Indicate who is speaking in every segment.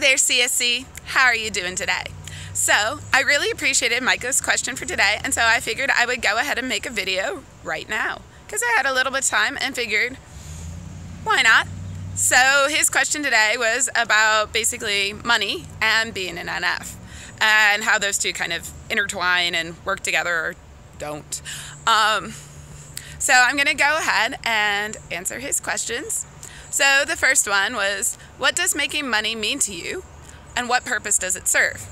Speaker 1: there, CSC. How are you doing today? So, I really appreciated Micah's question for today, and so I figured I would go ahead and make a video right now because I had a little bit of time and figured, why not? So, his question today was about basically money and being an NF and how those two kind of intertwine and work together or don't. So, I'm going to go ahead and answer his questions. So the first one was, what does making money mean to you, and what purpose does it serve?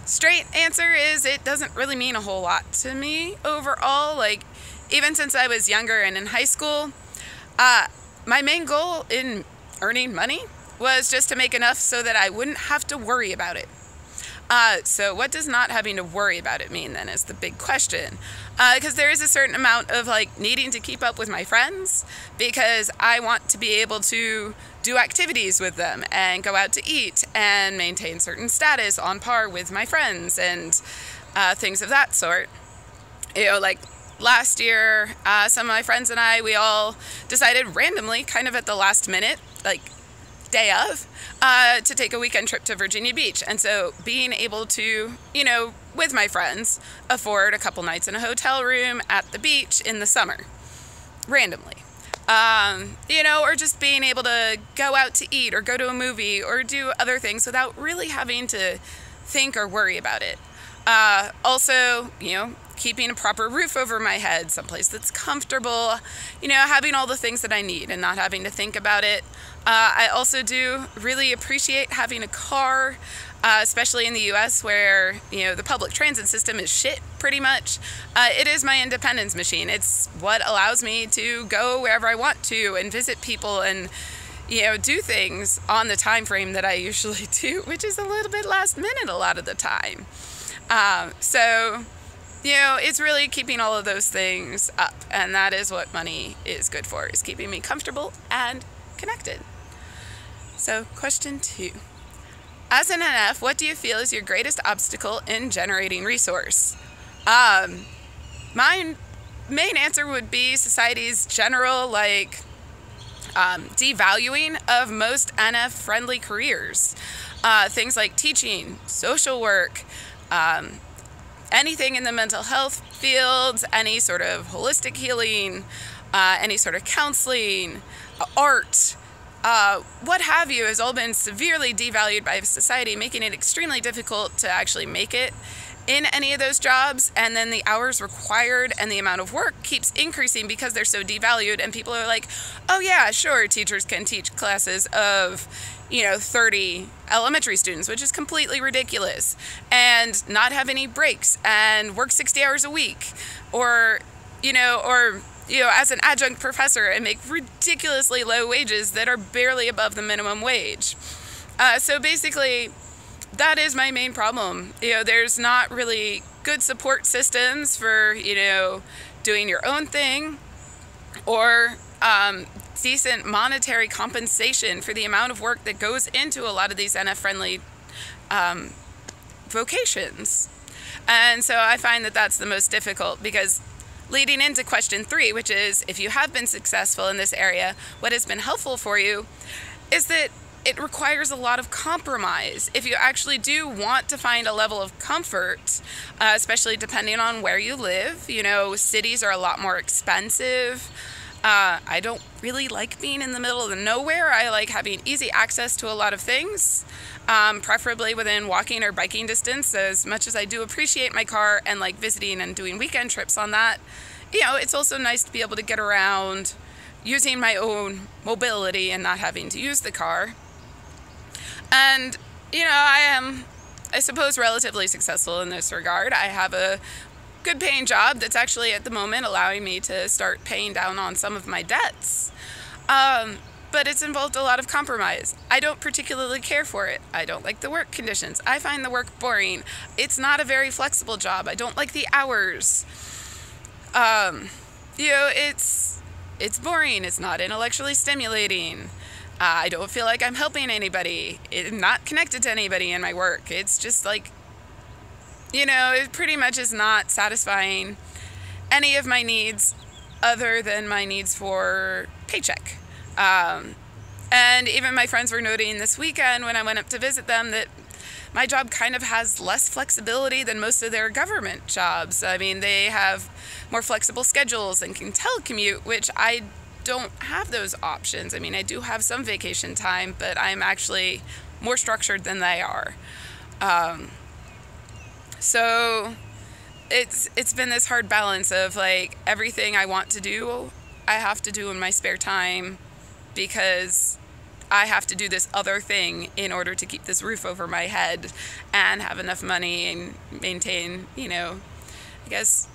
Speaker 1: Straight answer is it doesn't really mean a whole lot to me overall. Like, even since I was younger and in high school, my main goal in earning money was just to make enough so that I wouldn't have to worry about it. So what does not having to worry about it mean then is the big question. Because there is a certain amount of needing to keep up with my friends because I want to be able to do activities with them and go out to eat and maintain certain status on par with my friends and things of that sort. Last year, some of my friends and I, we all decided randomly, kind of at the last minute, day of, to take a weekend trip to Virginia Beach. And so being able to, with my friends, afford a couple nights in a hotel room at the beach in the summer, randomly. Or just being able to go out to eat or go to a movie or do other things without really having to think or worry about it. Also, keeping a proper roof over my head, someplace that's comfortable, having all the things that I need and not having to think about it. I also do really appreciate having a car, especially in the U.S. where, the public transit system is shit, pretty much. It is my independence machine. It's what allows me to go wherever I want to and visit people and, do things on the time frame that I usually do, which is a little bit last minute a lot of the time. It's really keeping all of those things up, and that is what money is good for, is keeping me comfortable and connected. So, question 2. As an NF, what do you feel is your greatest obstacle in generating resource? My main answer would be society's general, devaluing of most NF-friendly careers. Things like teaching, social work, anything in the mental health fields, any sort of holistic healing, any sort of counseling, art, what have you, has all been severely devalued by society, making it extremely difficult to actually make it in any of those jobs. And then the hours required and the amount of work keeps increasing because they're so devalued, and people are like, oh yeah, sure, teachers can teach classes of 30 elementary students, which is completely ridiculous, and not have any breaks and work 60 hours a week, or as an adjunct professor and make ridiculously low wages that are barely above the minimum wage. So basically, that is my main problem. There's not really good support systems for, doing your own thing, or decent monetary compensation for the amount of work that goes into a lot of these NF-friendly vocations. And so I find that that's the most difficult, because leading into question 3, which is, if you have been successful in this area, what has been helpful for you, is that it requires a lot of compromise. If you actually do want to find a level of comfort, especially depending on where you live, cities are a lot more expensive. I don't really like being in the middle of the nowhere. I like having easy access to a lot of things, preferably within walking or biking distance. As much as I do appreciate my car and like visiting and doing weekend trips on that, it's also nice to be able to get around using my own mobility and not having to use the car. And, I am, I suppose, relatively successful in this regard. I have a good paying job that's actually at the moment allowing me to start paying down on some of my debts. But it's involved a lot of compromise. I don't particularly care for it. I don't like the work conditions. I find the work boring. It's not a very flexible job. I don't like the hours. It's boring. It's not intellectually stimulating. I don't feel like I'm helping anybody. I'm not connected to anybody in my work. It's just it pretty much is not satisfying any of my needs other than my needs for paycheck. And even my friends were noting this weekend when I went up to visit them that my job kind of has less flexibility than most of their government jobs. I mean, they have more flexible schedules and can telecommute, which I don't have those options. I mean, I do have some vacation time, but I'm actually more structured than they are. So it's been this hard balance of like everything I want to do, I have to do in my spare time because I have to do this other thing in order to keep this roof over my head and have enough money and maintain, I guess,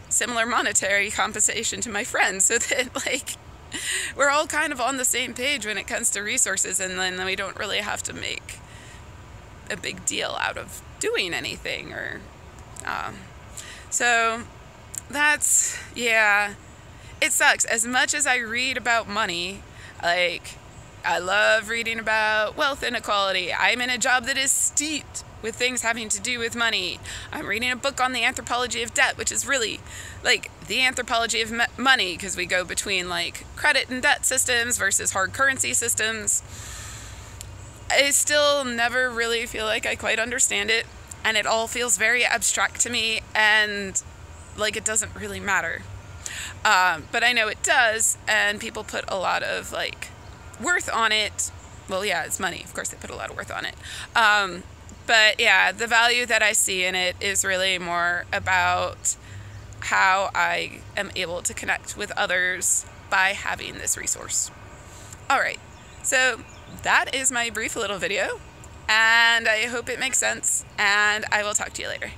Speaker 1: similar monetary compensation to my friends so that like we're all kind of on the same page when it comes to resources, and then we don't really have to make a big deal out of doing anything or so that's it sucks. As much as I read about money, like I love reading about wealth inequality. I'm in a job that is steeped with things having to do with money. I'm reading a book on the anthropology of debt, which is really like the anthropology of money, because we go between like credit and debt systems versus hard currency systems. I still never really feel like I quite understand it, and it all feels very abstract to me, and like it doesn't really matter. But I know it does, and people put a lot of like worth on it. Well, yeah, it's money. Of course, they put a lot of worth on it. But yeah, the value that I see in it is really more about how I am able to connect with others by having this resource. All right, so that is my brief little video, and I hope it makes sense, and I will talk to you later.